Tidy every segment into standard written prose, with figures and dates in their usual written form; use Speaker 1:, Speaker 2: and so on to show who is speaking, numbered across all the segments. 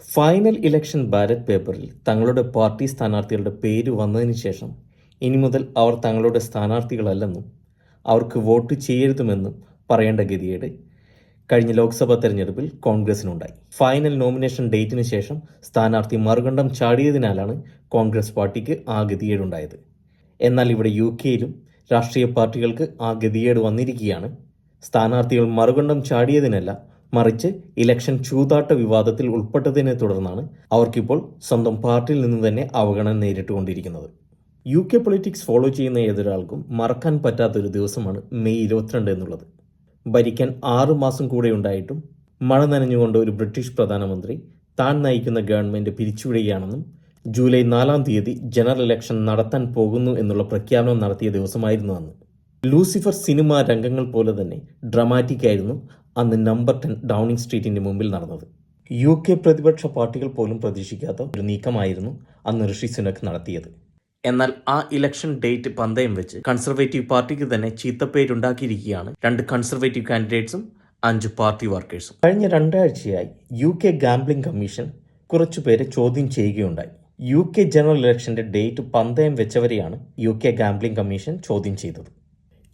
Speaker 1: Final election ballot പേപ്പറിൽ തങ്ങളുടെ party സ്ഥാനാർത്ഥികളുടെ പേര് വന്നതിന് ശേഷം ഇനി മുതൽ അവർ തങ്ങളുടെ സ്ഥാനാർത്ഥികളല്ലെന്നും അവർക്ക് വോട്ട് ചെയ്യരുതുമെന്നും പറയേണ്ട ഗതികേട് കഴിഞ്ഞ ലോക്സഭാ തെരഞ്ഞെടുപ്പിൽ കോൺഗ്രസിനുണ്ടായി. ഫൈനൽ നോമിനേഷൻ ഡേറ്റിന് ശേഷം സ്ഥാനാർത്ഥി മറുകണ്ഠം ചാടിയതിനാലാണ് കോൺഗ്രസ് പാർട്ടിക്ക് ആ ഗതികേടുണ്ടായത്. എന്നാൽ ഇവിടെ UK-യിലും രാഷ്ട്രീയ പാർട്ടികൾക്ക് ആ ഗതികേട് വന്നിരിക്കുകയാണ്. സ്ഥാനാർത്ഥികൾ മറുകണ്ഠം ചാടിയതിനല്ല, മറിച്ച് ഇലക്ഷൻ ചൂതാട്ട വിവാദത്തിൽ ഉൾപ്പെട്ടതിനെ തുടർന്നാണ് അവർക്കിപ്പോൾ സ്വന്തം പാർട്ടിയിൽ നിന്ന് തന്നെ അവഗണന നേരിട്ടുകൊണ്ടിരിക്കുന്നത്. UK പൊളിറ്റിക്സ് ഫോളോ ചെയ്യുന്ന ഏതൊരാൾക്കും മറക്കാൻ പറ്റാത്തൊരു ദിവസമാണ് മെയ് 22 എന്നുള്ളത്. ഭരിക്കാൻ 6 മാസം കൂടെ ഉണ്ടായിട്ടും മഴ നനഞ്ഞുകൊണ്ട് ഒരു ബ്രിട്ടീഷ് പ്രധാനമന്ത്രി താൻ നയിക്കുന്ന ഗവൺമെന്റ് പിരിച്ചുവിടുകയാണെന്നും ജൂലൈ 4-ാം തീയതി ജനറൽ ഇലക്ഷൻ നടത്താൻ പോകുന്നു എന്നുള്ള പ്രഖ്യാപനം നടത്തിയ ദിവസമായിരുന്നു അന്ന്. ലൂസിഫർ സിനിമ രംഗങ്ങൾ പോലെ തന്നെ ഡ്രമാറ്റിക് ആയിരുന്നു അന്ന് നമ്പർ 10 ഡൗണിംഗ് സ്ട്രീറ്റിന്റെ മുമ്പിൽ നടന്നത്. UK പ്രതിപക്ഷ പാർട്ടികൾ പോലും പ്രതീക്ഷിക്കാത്ത ഒരു നീക്കമായിരുന്നു അന്ന് ഋഷി സുനക് നടത്തിയത്. എന്നാൽ ആ ഇലക്ഷൻ ഡേറ്റ് പന്തയം വെച്ച് കൺസർവേറ്റീവ് പാർട്ടിക്ക് തന്നെ ചീത്തപ്പേരുണ്ടാക്കിയിരിക്കുകയാണ് 2 കൺസർവേറ്റീവ് കാൻഡിഡേറ്റ്സും 5 പാർട്ടി വർക്കേഴ്സും. കഴിഞ്ഞ 2 ആഴ്ചയായി UK ഗാംബ്ലിംഗ് കമ്മീഷൻ കുറച്ചുപേരെ ചോദ്യം ചെയ്യുകയുണ്ടായി. UK ജനറൽ ഇലക്ഷന്റെ ഡേറ്റ് പന്തയം വെച്ചവരെയാണ് UK ഗാംബ്ലിംഗ് കമ്മീഷൻ ചോദ്യം ചെയ്തത്.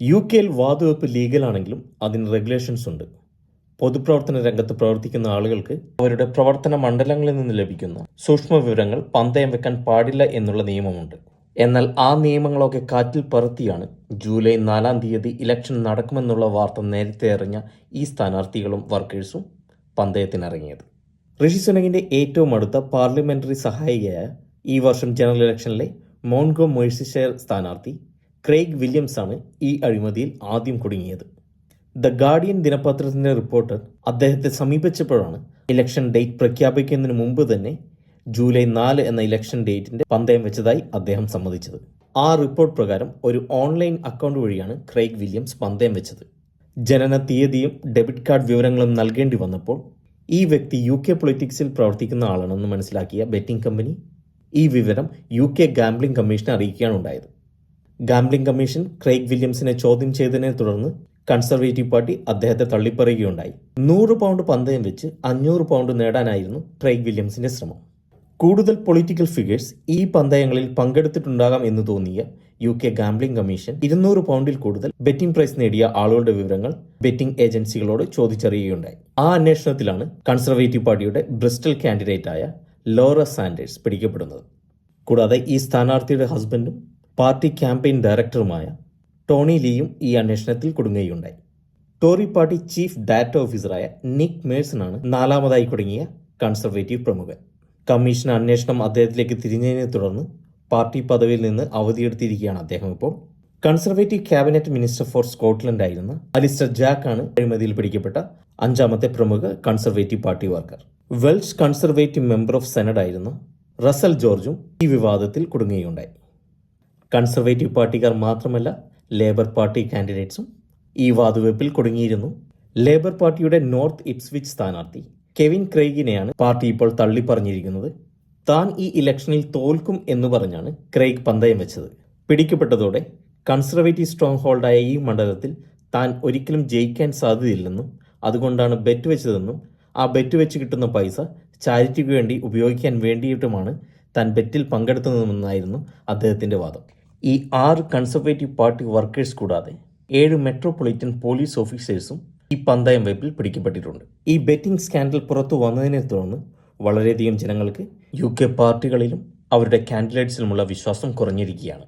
Speaker 1: UK-യിൽ വാതുവെപ്പ് ലീഗലാണെങ്കിലും അതിന് റെഗുലേഷൻസ് ഉണ്ട്. പൊതുപ്രവർത്തന രംഗത്ത് പ്രവർത്തിക്കുന്ന ആളുകൾക്ക് അവരുടെ പ്രവർത്തന മണ്ഡലങ്ങളിൽ നിന്ന് ലഭിക്കുന്ന സൂക്ഷ്മ വിവരങ്ങൾ പന്തയം വെക്കാൻ പാടില്ല എന്നുള്ള നിയമമുണ്ട്. എന്നാൽ ആ നിയമങ്ങളൊക്കെ കാറ്റിൽ പറത്തിയാണ് ജൂലൈ 4-ാം തീയതി ഇലക്ഷൻ നടക്കുമെന്നുള്ള വാർത്ത നേരത്തെ അറിഞ്ഞ ഈ സ്ഥാനാർത്ഥികളും വർക്കേഴ്സും പന്തയത്തിനിറങ്ങിയത്. ഋഷി സുനകിന്റെ ഏറ്റവും അടുത്ത പാർലമെന്ററി സഹായികയായ ഈ വർഷം ജനറൽ ഇലക്ഷനിലെ മോൺഗോമെഴ്സിഷെയർ സ്ഥാനാർത്ഥി ക്രെയ്ഗ് വില്യംസ് ആണ് ഈ അഴിമതിയിൽ ആദ്യം കുടുങ്ങിയത്. ദ ഗാർഡിയൻ ദിനപത്രത്തിന്റെ റിപ്പോർട്ടർ അദ്ദേഹത്തെ സമീപിച്ചപ്പോഴാണ് ഇലക്ഷൻ ഡേറ്റ് പ്രഖ്യാപിക്കുന്നതിന് മുമ്പ് തന്നെ ജൂലൈ 4 എന്ന ഇലക്ഷൻ ഡേറ്റിന്റെ പന്തയം വെച്ചതായി അദ്ദേഹം സമ്മതിച്ചത്. ആ റിപ്പോർട്ട് പ്രകാരം ഒരു ഓൺലൈൻ അക്കൗണ്ട് വഴിയാണ് ക്രെയ്ഗ് വില്യംസ് പന്തയം വെച്ചത്. ജനന തീയതിയും ഡെബിറ്റ് കാർഡ് വിവരങ്ങളും നൽകേണ്ടി വന്നപ്പോൾ ഈ വ്യക്തി UK പൊളിറ്റിക്സിൽ പ്രവർത്തിക്കുന്ന ആളാണെന്ന് മനസ്സിലാക്കിയ ബെറ്റിംഗ് കമ്പനി ഈ വിവരം UK ഗാംബ്ലിംഗ് കമ്മീഷനെ അറിയിക്കുകയാണ് ഉണ്ടായത്. ഗാംബ്ലിംഗ് കമ്മീഷൻ ക്രെയ്ഗ് വില്യംസിനെ ചോദ്യം ചെയ്തതിനെ തുടർന്ന് കൺസർവേറ്റീവ് പാർട്ടി അദ്ദേഹത്തെ തള്ളിപ്പറയുകയുണ്ടായി. 100 പൗണ്ട് പന്തയം വെച്ച് 500 പൗണ്ട് നേടാനായിരുന്നു ക്രെയ്ഗ് വില്യംസിന്റെ ശ്രമം. കൂടുതൽ പൊളിറ്റിക്കൽ ഫിഗേഴ്സ് ഈ പന്തയങ്ങളിൽ പങ്കെടുത്തിട്ടുണ്ടാകാം എന്ന് തോന്നിയ UK ഗാംബ്ലിംഗ് കമ്മീഷൻ 200 പൗണ്ടിൽ കൂടുതൽ ബെറ്റിംഗ് പ്രൈസ് നേടിയ ആളുകളുടെ വിവരങ്ങൾ ബെറ്റിംഗ് ഏജൻസികളോട് ചോദിച്ചറിയുകയുണ്ടായി. ആ അന്വേഷണത്തിലാണ് കൺസർവേറ്റീവ് പാർട്ടിയുടെ ബ്രിസ്റ്റൽ കാൻഡിഡേറ്റായ ലോറ സാൻഡേഴ്സ് പിടിക്കപ്പെടുന്നത്. കൂടാതെ ഈ സ്ഥാനാർത്ഥിയുടെ ഹസ്ബൻഡും പാർട്ടി ക്യാമ്പയിൻ ഡയറക്ടറുമായ ടോണി ലീയും ഈ അന്വേഷണത്തിൽ കുടുങ്ങുകയുണ്ടായി. ടോറി പാർട്ടി ചീഫ് ഡാറ്റ ഓഫീസറായ നിക് മേഴ്സണാണ് 4-മതായി കുടുങ്ങിയ കൺസർവേറ്റീവ് പ്രമുഖൻ. കമ്മീഷൻ അന്വേഷണം അദ്ദേഹത്തിലേക്ക് തിരിഞ്ഞതിനെ തുടർന്ന് പാർട്ടി പദവിയിൽ നിന്ന് അവധിയെടുത്തിരിക്കുകയാണ് അദ്ദേഹം ഇപ്പോൾ. Conservative cabinet minister for Scotland ആയിരുന്ന അലിസ്റ്റർ ജാക്ക് ആണ് അഴിമതിയിൽ പിടിക്കപ്പെട്ട 5-മത്തെ പ്രമുഖ conservative party worker. Welsh conservative member of senate ആയിരുന്ന റസൽ ജോർജും ഈ വിവാദത്തിൽ കുടുങ്ങുകയുണ്ടായി. കൺസർവേറ്റീവ് പാർട്ടിക്കാർ മാത്രമല്ല, ലേബർ പാർട്ടി കാൻഡിഡേറ്റ്സും ഈ വാതുവെപ്പിൽ കുടുങ്ങിയിരുന്നു. ലേബർ പാർട്ടിയുടെ നോർത്ത് ഇപ്സ്വിച്ച് സ്ഥാനാർത്ഥി കെവിൻ ക്രെയ്ഗിനെയാണ് പാർട്ടി ഇപ്പോൾ തള്ളിപ്പറഞ്ഞിരിക്കുന്നത്. താൻ ഈ ഇലക്ഷനിൽ തോൽക്കും എന്ന് പറഞ്ഞാണ് ക്രെയ്ഗ് പന്തയം വെച്ചത്. പിടിക്കപ്പെട്ടതോടെ കൺസർവേറ്റീവ് സ്ട്രോങ് ഹോൾഡായ ഈ മണ്ഡലത്തിൽ താൻ ഒരിക്കലും ജയിക്കാൻ സാധ്യതയില്ലെന്നും അതുകൊണ്ടാണ് ബെറ്റ് വെച്ചതെന്നും ആ ബെറ്റ് വെച്ച് കിട്ടുന്ന പൈസ ചാരിറ്റിക്ക് വേണ്ടി ഉപയോഗിക്കാൻ വേണ്ടിയിട്ടുമാണ് താൻ ബെറ്റിൽ പങ്കെടുത്തതെന്നായിരുന്നു അദ്ദേഹത്തിന്റെ വാദം. ഈ 6 കൺസർവേറ്റീവ് പാർട്ടി വർക്കേഴ്സ് കൂടാതെ 7 മെട്രോപൊളിറ്റൻ പോലീസ് ഓഫീസേഴ്സും ഈ പന്തയം വെപ്പിൽ പിടിക്കപ്പെട്ടിട്ടുണ്ട്. ഈ ബെറ്റിംഗ് സ്കാൻഡൽ പുറത്തു വന്നതിനെ തുടർന്ന് വളരെയധികം ജനങ്ങൾക്ക് UK പാർട്ടികളിലും അവരുടെ കാൻഡിഡേറ്റ്സിലുമുള്ള വിശ്വാസം കുറഞ്ഞിരിക്കുകയാണ്.